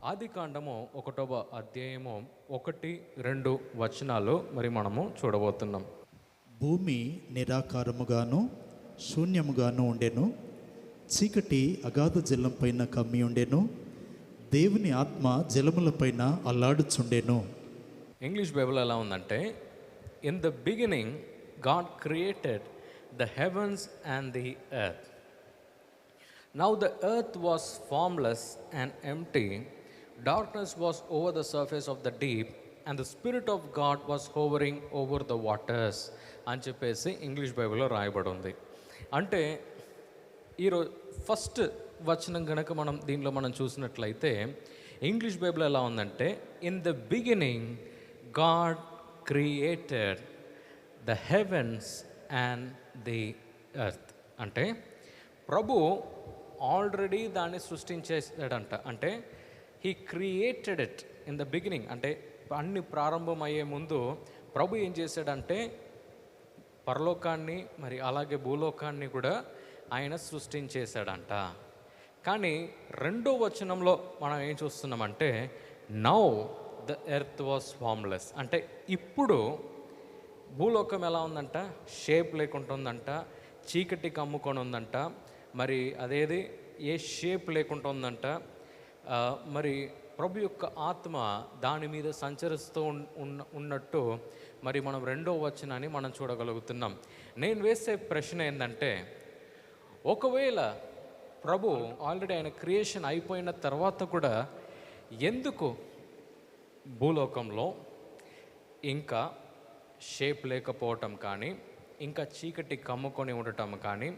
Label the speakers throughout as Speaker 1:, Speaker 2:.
Speaker 1: ఆదికాండము 1వ అధ్యాయము 1-2 వచనాలు మరి మనము చూడబోతున్నాం.
Speaker 2: భూమి నిరాకారముగాను శూన్యముగాను ఉండెను, చీకటి అగాధ జలం పైన కమ్మి ఉండెను, దేవుని ఆత్మ జలములపైన అల్లాడుచుండెను.
Speaker 1: ఇంగ్లీష్ బైబిల్ ఎలా ఉందంటే, in the beginning God created the heavens and the earth. Now the earth was formless and empty, darkness was over the surface of the deep, and the Spirit of God was hovering over the waters అని చెప్పేసి English బైబిల్లో రాయబడి ఉంది. అంటే ఈరోజు first వచనం కనుక దీనిలో మనం చూసినట్లయితే ఇంగ్లీష్ బైబిల్ ఎలా ఉందంటే, in the beginning God created the heavens and the earth. అంటే ప్రభు ఆల్రెడీ దాన్ని సృష్టించేసాడంట. అంటే he created it in the beginning. అంటే అన్ని ప్రారంభమయ్యే ముందు ప్రభు ఏం చేశాడంటే పరలోకాన్ని మరి అలాగే భూలోకాన్ని కూడా ఆయన సృష్టించేశాడంట. కానీ 2వ వచనంలో మనం ఏం చూస్తున్నామంటే, now the earth was formless. అంటే ఇప్పుడు భూలోకం ఎలా ఉందంట, షేప్ లేకుండా ఉందంట, చీకటి కమ్ముకొని ఉందంట, మరి అదేది ఏ షేప్ లేకుండా ఉందంట. మరి ప్రభు యొక్క ఆత్మ దాని మీద సంచరిస్తూ ఉన్నట్టు మరి మనం 2వ వచనాన్ని మనం చూడగలుగుతున్నాం. నేను వేసే ప్రశ్న ఏంటంటే, ఒకవేళ ప్రభు ఆల్రెడీ ఆయన క్రియేషన్ అయిపోయిన తర్వాత కూడా ఎందుకు భూలోకంలో ఇంకా షేప్ లేకపోవటం కానీ, ఇంకా చీకటి కమ్ముకొని ఉండటం కానీ,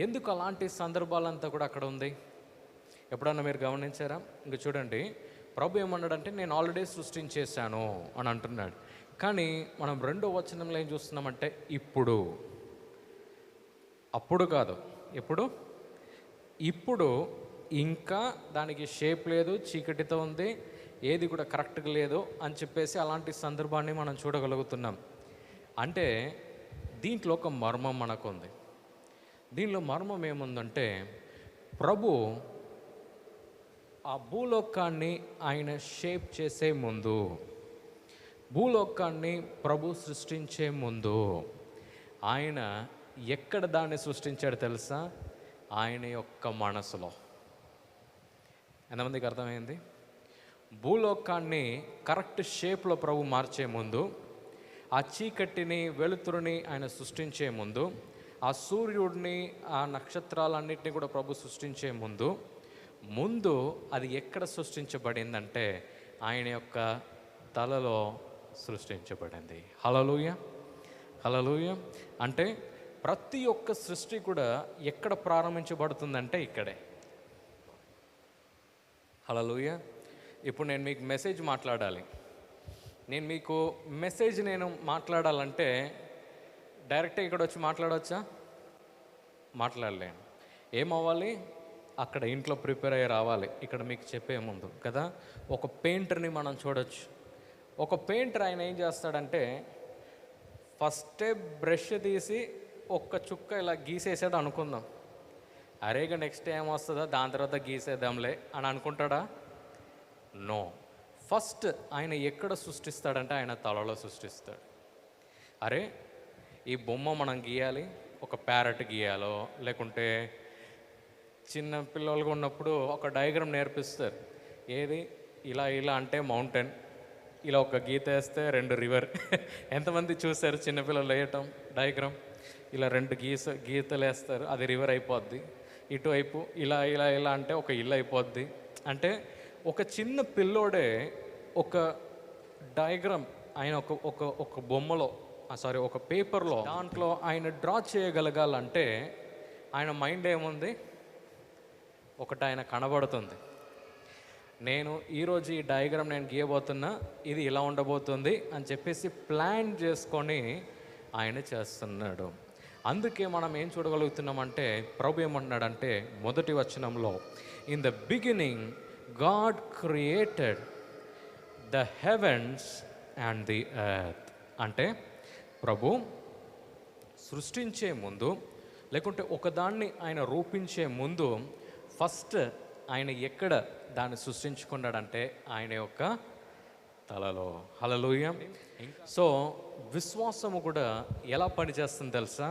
Speaker 1: ఎందుకు అలాంటి సందర్భాలంతా కూడా అక్కడ ఉంది? ఎప్పుడన్నా మీరు గమనించారా? ఇంక చూడండి, ప్రభు ఏమన్నాడంటే, నేను ఆల్రెడీ సృష్టించేశాను అని అంటున్నాడు. కానీ మనం 2వ వచనంలో ఏం చూస్తున్నామంటే, ఇప్పుడు, అప్పుడు కాదు, ఇప్పుడు ఇంకా దానికి షేప్ లేదు, చీకటితో ఉంది, ఏది కూడా కరెక్ట్గా లేదు అని చెప్పేసి అలాంటి సందర్భాన్ని మనం చూడగలుగుతున్నాం. అంటే దీంట్లో ఒక మర్మం మనకు ఉంది. దీనిలో మర్మం ఏముందంటే, ప్రభు ఆ భూలోకాన్ని ఆయన షేప్ చేసే ముందు, భూలోకాన్ని ప్రభు సృష్టించే ముందు ఆయన ఎక్కడ దాన్ని సృష్టించాడు తెలుసా? ఆయన యొక్క మనసులో. ఎంతమందికి అర్థమైంది? భూలోకాన్ని కరెక్ట్ షేప్లో ప్రభు మార్చే ముందు, ఆ చీకటిని వెలుతురుని ఆయన సృష్టించే ముందు, ఆ సూర్యుడిని ఆ నక్షత్రాలన్నింటినీ కూడా ప్రభు సృష్టించే ముందు అది ఎక్కడ సృష్టించబడిందంటే ఆయన యొక్క తలలో సృష్టించబడింది. హల్లెలూయా, హల్లెలూయా. అంటే ప్రతి ఒక్క సృష్టి కూడా ఎక్కడ ప్రారంభించబడుతుందంటే ఇక్కడే. హల్లెలూయా. ఇప్పుడు నేను మీకు మెసేజ్ మాట్లాడాలి. నేను మాట్లాడాలంటే డైరెక్ట్గా ఇక్కడ వచ్చి మాట్లాడవచ్చా? మాట్లాడలేను. ఏమవ్వాలి? అక్కడ ఇంట్లో ప్రిపేర్ అయ్యి రావాలి ఇక్కడ మీకు చెప్పే ముందు కదా. ఒక పెయింటర్ని మనం చూడొచ్చు. ఒక పెయింటర్ ఆయన ఏం చేస్తాడంటే, ఫస్టే బ్రష్ తీసి ఒక్క చుక్క ఇలా గీసేసాడు అనుకుందాం. అరేగా నెక్స్ట్ ఏం వస్తుందో దాని తర్వాత గీసేద్దాంలే అని అనుకుంటాడా? నో. ఫస్ట్ ఆయన ఎక్కడ సృష్టిస్తాడంటే ఆయన తలలో సృష్టిస్తాడు. అరే ఈ బొమ్మ మనం గీయాలి, ఒక ప్యారెట్ గీయాలో, లేకుంటే చిన్న పిల్లలుగా ఉన్నప్పుడు ఒక డయాగ్రామ్ నేర్పిస్తారు. ఏది ఇలా అంటే మౌంటైన్, ఇలా ఒక గీత వేస్తే 2 రివర్. ఎంతమంది చూస్తారు చిన్నపిల్లలు వేయటం డయాగ్రామ్? ఇలా 2 గీతలు వేస్తారు, అది రివర్ అయిపోద్ది. ఇటువైపు ఇలా అంటే ఒక ఇల్లు అయిపోద్ది. అంటే ఒక చిన్న పిల్లోడే ఒక డయాగ్రామ్ ఆయన ఒక బొమ్మలో ఒక పేపర్లో దాంట్లో ఆయన డ్రా చేయగలగాలంటే ఆయన మైండ్ ఏముంది? ఒకటి ఆయన కనబడుతుంది. నేను ఈరోజు ఈ డయాగ్రామ్ నేను గీయబోతున్నా, ఇది ఇలా ఉండబోతుంది అని చెప్పేసి ప్లాన్ చేసుకొని ఆయన చేస్తున్నాడు. అందుకే మనం ఏం చూడగలుగుతున్నామంటే, ప్రభు ఏమంటున్నాడంటే 1వ వచనంలో, in the beginning God created the heavens and the earth. అంటే ప్రభు సృష్టించే ముందు, లేకుంటే ఒకదాన్ని ఆయన రూపించే ముందు ఫస్ట్ ఆయన ఎక్కడ దాన్ని సృష్టించుకున్నాడంటే ఆయన యొక్క తలలో. హల్లెలూయా. సో విశ్వాసము కూడా ఎలా పనిచేస్తుంది తెలుసా?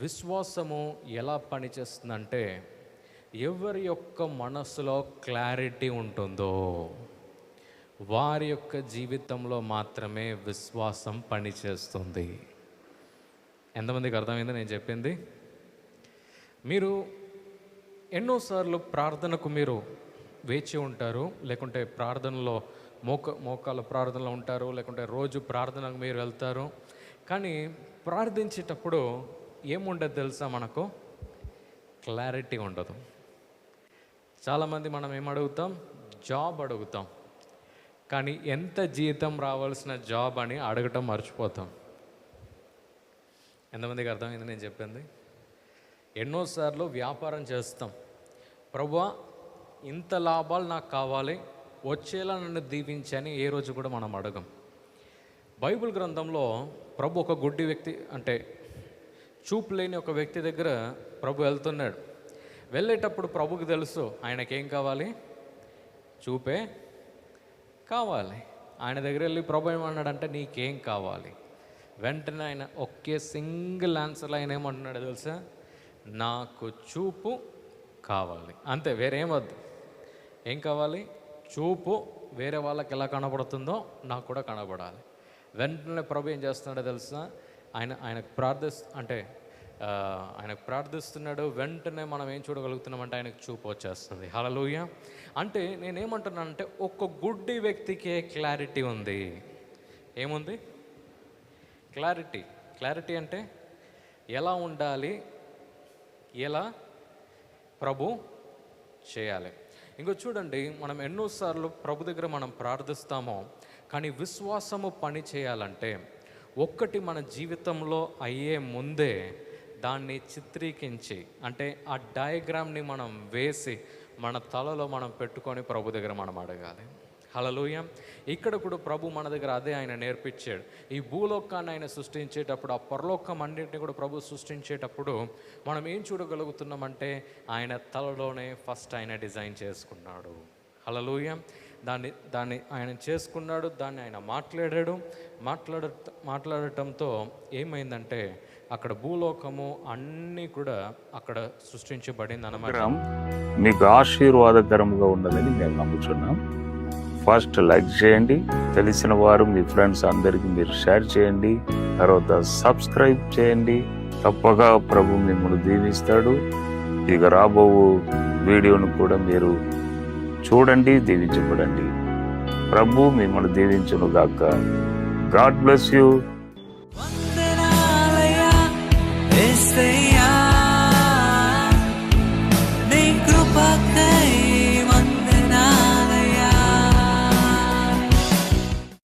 Speaker 1: విశ్వాసము ఎలా పనిచేస్తుందంటే ఎవరి యొక్క మనసులో క్లారిటీ ఉంటుందో వారి యొక్క జీవితంలో మాత్రమే విశ్వాసం పనిచేస్తుంది. ఎంతమందికి అర్థమైంది నేను చెప్పింది? మీరు ఎన్నోసార్లు ప్రార్థనకు మీరు వేచి ఉంటారు, లేకుంటే ప్రార్థనలో మోకాళ్ళ ప్రార్థనలో ఉంటారు, లేకుంటే రోజు ప్రార్థనకు మీరు వెళ్తారు. కానీ ప్రార్థించేటప్పుడు ఏముండదు తెలుసా? మనకు క్లారిటీ ఉండదు. చాలామంది మనం ఏమడుగుతాం? జాబ్ అడుగుతాం, కానీ ఎంత జీతం రావాల్సిన జాబ్ అని అడగటం మర్చిపోతాం. ఎంతమందికి అర్థమైంది నేను చెప్పింది? ఎన్నోసార్లు వ్యాపారం చేస్తాం, ప్రభువా ఇంత లాభాలు నాకు కావాలి, వచ్చేలా నన్ను దీవించని ఏ రోజు కూడా మనం అడగం. బైబిల్ గ్రంథంలో ప్రభు ఒక గుడ్డి వ్యక్తి, అంటే చూపు లేని ఒక వ్యక్తి దగ్గర ప్రభు వెళ్తున్నాడు. వెళ్ళేటప్పుడు ప్రభుకి తెలుసు ఆయనకేం కావాలి? చూపే కావాలి. ఆయన దగ్గర వెళ్ళి ప్రభు ఏమన్నాడంటే నీకేం కావాలి? వెంటనే ఆయన ఒకే సింగిల్ ఆన్సర్లో ఆయన ఏమంటున్నాడు తెలుసా? నాకు చూపు కావాలి. అంతే, వేరేమొద్దు. ఏం కావాలి? చూపు. వేరే వాళ్ళకి ఎలా కనబడుతుందో నాకు కూడా కనబడాలి. వెంటనే ప్రభు ఏం చేస్తున్నాడో తెలుసా? ఆయనకు ఆయనకు ప్రార్థిస్తున్నాడు. వెంటనే మనం ఏం చూడగలుగుతున్నామంటే ఆయనకు చూపు వచ్చేస్తుంది. హల్లెలూయా. అంటే నేనేమంటున్నానంటే ఒక్క గుడ్డి వ్యక్తికే క్లారిటీ ఉంది. ఏముంది? క్లారిటీ అంటే ఎలా ఉండాలి, ఎలా ప్రభు చేయాలి. ఇంకో చూడండి, మనం ఎన్నోసార్లు ప్రభు దగ్గర మనం ప్రార్థిస్తామో, కానీ విశ్వాసము పని చేయాలంటే ఒక్కటి మన జీవితంలో అయ్యే ముందే దాన్ని చిత్రీకరించి, అంటే ఆ డయాగ్రామ్ని మనం వేసి మన తలలో మనం పెట్టుకొని ప్రభు దగ్గర మనం అడగాలి. హల్లెలూయా. ఇక్కడ కూడా ప్రభు మన దగ్గర అదే ఆయన నేర్పించాడు. ఈ భూలోకాన్ని ఆయన సృష్టించేటప్పుడు, ఆ పరలోకం అన్నింటినీ కూడా ప్రభు సృష్టించేటప్పుడు మనం ఏం చూడగలుగుతున్నామంటే ఆయన తలలోనే ఫస్ట్ ఆయన డిజైన్ చేసుకున్నాడు. హల్లెలూయా. దాన్ని ఆయన చేసుకున్నాడు, దాన్ని ఆయన మాట్లాడటంతో ఏమైందంటే అక్కడ భూలోకము అన్నీ కూడా అక్కడ సృష్టించబడింది అన్నమాట.
Speaker 3: మీకు ఆశీర్వాదకరంగా ఉన్నదని మేము నమ్ముతున్నాం. ఫస్ట్ లైక్ చేయండి, తెలిసిన వారు మీ ఫ్రెండ్స్ అందరికీ మీరు షేర్ చేయండి, తర్వాత సబ్స్క్రైబ్ చేయండి. తప్పగా ప్రభు మిమ్మల్ని దీవిస్తాడు. ఇక రాబో వీడియోను కూడా మీరు చూడండి, దీవించబడండి. ప్రభు మిమ్మల్ని దీవించును గాక. God bless you.